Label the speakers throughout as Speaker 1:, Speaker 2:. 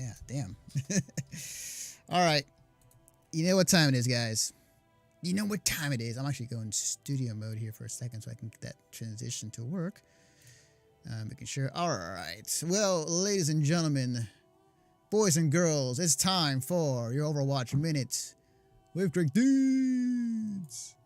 Speaker 1: Yeah, damn. All right. You know what time it is, guys. You know what time it is. I'm actually going studio mode here for a second so I can get that transition to work. Making sure. All right. Well, ladies and gentlemen, boys and girls, it's time for your Overwatch Minute with Gregg Dietz.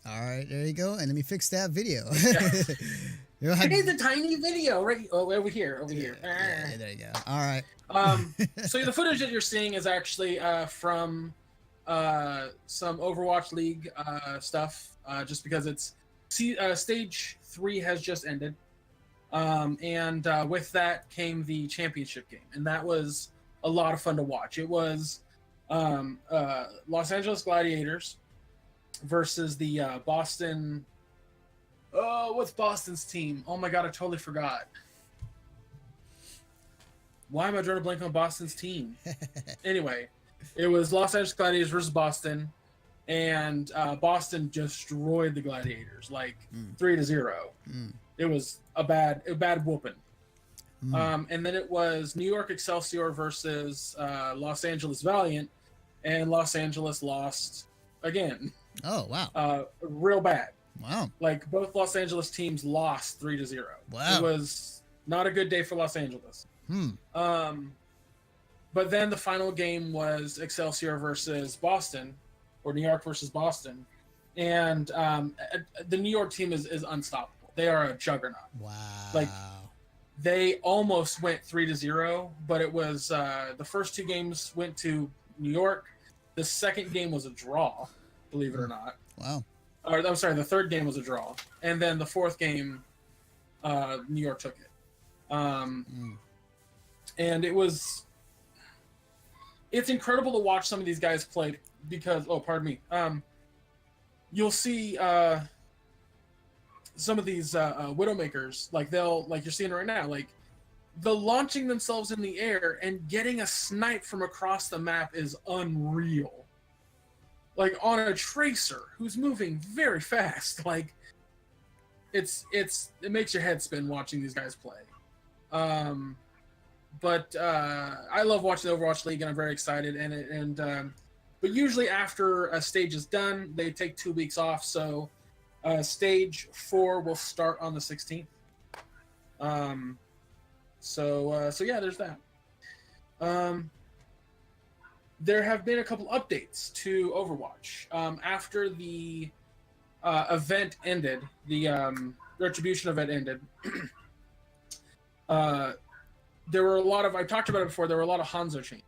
Speaker 1: All right, there you go. And let me fix that video.
Speaker 2: Hey, the tiny video right over here.
Speaker 1: Yeah, there you go. All right.
Speaker 2: So the footage that you're seeing is actually from some Overwatch League stuff, just because it's stage 3 has just ended, and with that came the championship game, and that was a lot of fun to watch. It was Los Angeles Gladiators versus the Boston. Oh, what's Boston's team? Oh my god, I totally forgot. Why am I drawing a blank on Boston's team? Anyway, it was Los Angeles Gladiators versus Boston, and Boston destroyed the Gladiators, like 3-0. It was a bad whooping. And then it was New York Excelsior versus Los Angeles Valiant, and Los Angeles lost again.
Speaker 1: Oh, wow.
Speaker 2: Real bad.
Speaker 1: Wow.
Speaker 2: Like, both Los Angeles teams lost 3-0.
Speaker 1: Wow.
Speaker 2: It was not a good day for Los Angeles. But then the final game was Excelsior versus Boston, or New York versus Boston. And the New York team is unstoppable. They are a juggernaut.
Speaker 1: Wow.
Speaker 2: Like, they almost went 3-0, but it was the first 2 games went to New York. The second game was a draw, believe it or not.
Speaker 1: Wow.
Speaker 2: Or, I'm sorry, the third game was a draw. And then the fourth game, New York took it. And it's incredible to watch some of these guys play because, oh, pardon me. You'll see some of these Widowmakers, like you're seeing right now, like the launching themselves in the air and getting a snipe from across the map is unreal. Like, on a tracer who's moving very fast. Like, it makes your head spin watching these guys play. But I love watching the Overwatch League, and I'm very excited. But usually after a stage is done, they take 2 weeks off. So stage 4 will start on the 16th. So yeah, there's that. There have been a couple updates to Overwatch. After the event ended, the Retribution event ended, there were a lot of, I talked about it before, there were a lot of Hanzo changes.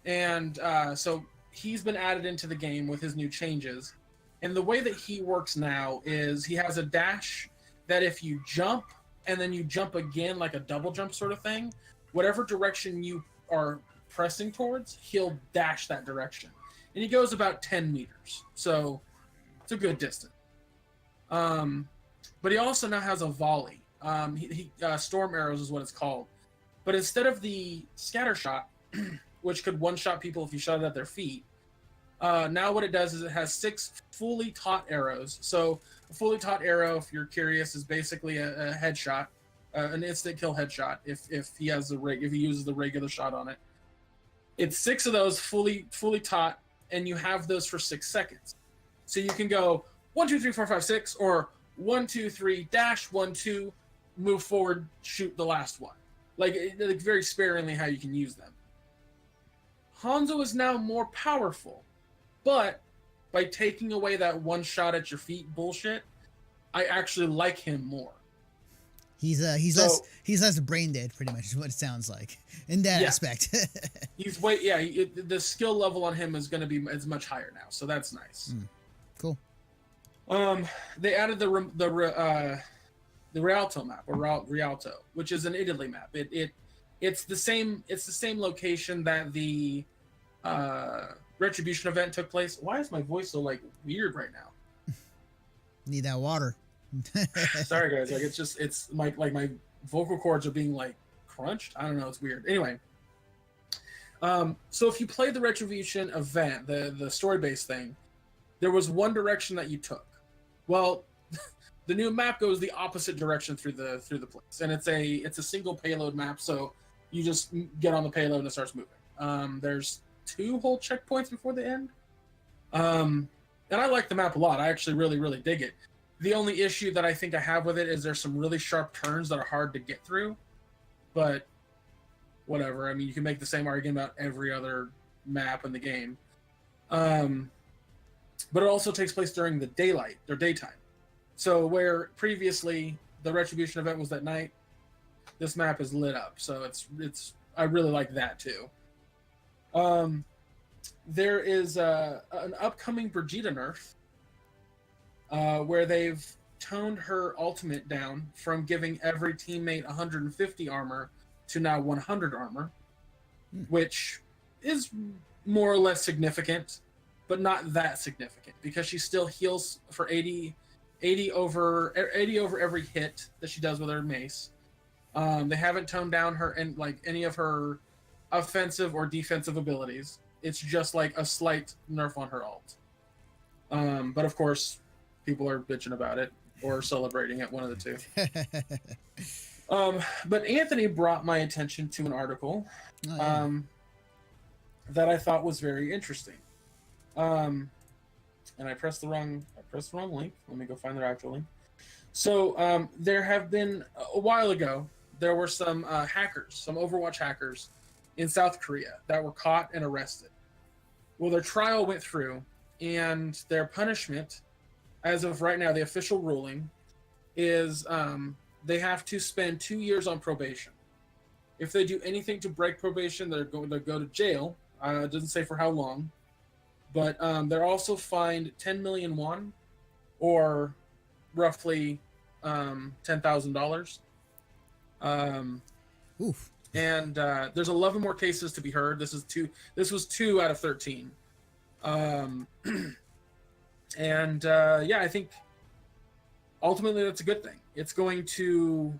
Speaker 2: And so he's been added into the game with his new changes. And the way that he works now is he has a dash that if you jump and then you jump again, like a double jump sort of thing, whatever direction you are pressing towards, he'll dash that direction. And he goes about 10 meters. So it's a good distance. But he also now has a volley. Storm arrows is what it's called. But instead of the scatter shot, which could one-shot people if you shot it at their feet, now what it does is it has 6 fully taught arrows. So a fully taught arrow, if you're curious, is basically a headshot, an instant kill headshot if he uses the regular shot on it. It's 6 of those fully taught, and you have those for 6 seconds. So you can go 1, 2, 3, 4, 5, 6, or 1, 2, 3, dash, 1, 2, move forward, shoot the last one. Like very sparingly how you can use them. Hanzo is now more powerful, but by taking away that one shot at your feet bullshit, I actually like him more.
Speaker 1: He's less brain dead, pretty much is what it sounds like in that aspect.
Speaker 2: The skill level on him is going to be much higher now, so that's nice.
Speaker 1: Cool.
Speaker 2: They added the Rialto map, or Rialto, which is an Italy map. It's the same location that the Retribution event took place. Why is my voice so like weird right now?
Speaker 1: Need that water.
Speaker 2: Sorry guys, like it's my vocal cords are being like crunched. I don't know, it's weird. Anyway, so if you played the Retribution event, the story based thing, there was one direction that you took. Well, the new map goes the opposite direction through the place, and it's a single payload map. So you just get on the payload and it starts moving. There's 2 whole checkpoints before the end, and I like the map a lot. I actually really dig it. The only issue that I think I have with it is there's some really sharp turns that are hard to get through, but whatever. I mean, you can make the same argument about every other map in the game. But it also takes place during the daytime. So where previously the Retribution event was at night, this map is lit up. So it's I really like that too. There is an upcoming Brigitte nerf where they've toned her ultimate down from giving every teammate 150 armor to now 100 armor, which is more or less significant, but not that significant because she still heals for 80 over every hit that she does with her mace. They haven't toned down her and like any of her offensive or defensive abilities. It's just like a slight nerf on her ult. But of course, people are bitching about it or celebrating it, one of the two. But Anthony brought my attention to an article that I thought was very interesting. And I pressed the wrong link. Let me go find their actual link. So there have been a while ago, there were some hackers, some Overwatch hackers in South Korea that were caught and arrested. Well, their trial went through, and their punishment, as of right now, the official ruling is they have to spend 2 years on probation. If they do anything to break probation, they're going to go to jail. It doesn't say for how long, but they're also fined 10 million won, or roughly $10,000.
Speaker 1: Oof.
Speaker 2: And there's 11 more cases to be heard. This was 2 out of 13. And I think ultimately that's a good thing. It's going to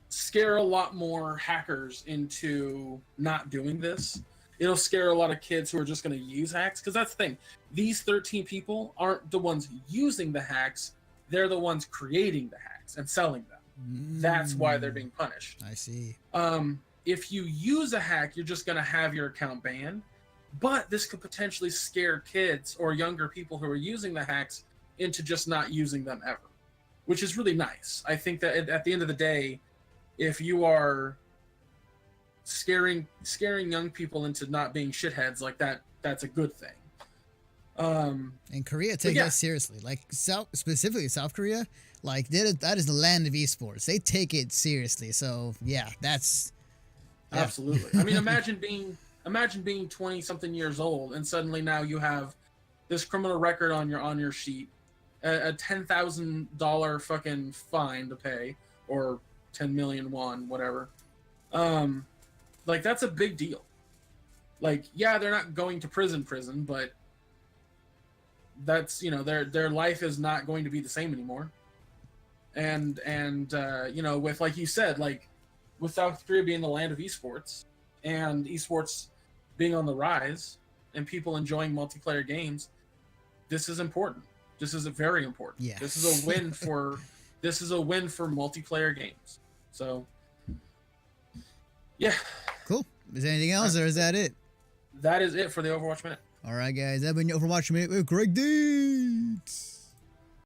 Speaker 2: scare a lot more hackers into not doing this. It'll scare a lot of kids who are just going to use hacks, because that's the thing. These 13 people aren't the ones using the hacks. They're the ones creating the hacks and selling them. That's why they're being punished.
Speaker 1: I see.
Speaker 2: If you use a hack, you're just going to have your account banned. But this could potentially scare kids or younger people who are using the hacks into just not using them ever, which is really nice. I think that at the end of the day, if you are scaring young people into not being shitheads like that, that's a good thing.
Speaker 1: And Korea takes that seriously. Like specifically South Korea, like that is the land of esports. They take it seriously. So yeah, that's
Speaker 2: absolutely. I mean, imagine being 20 something years old and suddenly now you have this criminal record on your sheet, a $10,000 fucking fine to pay, or 10 million won, whatever. Like that's a big deal. Like, yeah, they're not going to prison, but that's, their life is not going to be the same anymore. And with, like you said, like with South Korea being the land of esports and esports being on the rise and people enjoying multiplayer games, this is important. This is very important.
Speaker 1: Yeah.
Speaker 2: This is a win for multiplayer games. So yeah.
Speaker 1: Cool. Is there anything else, or is that it?
Speaker 2: That is it for the Overwatch Minute.
Speaker 1: All right, guys. That's been your Overwatch Minute with Gregg Dietz.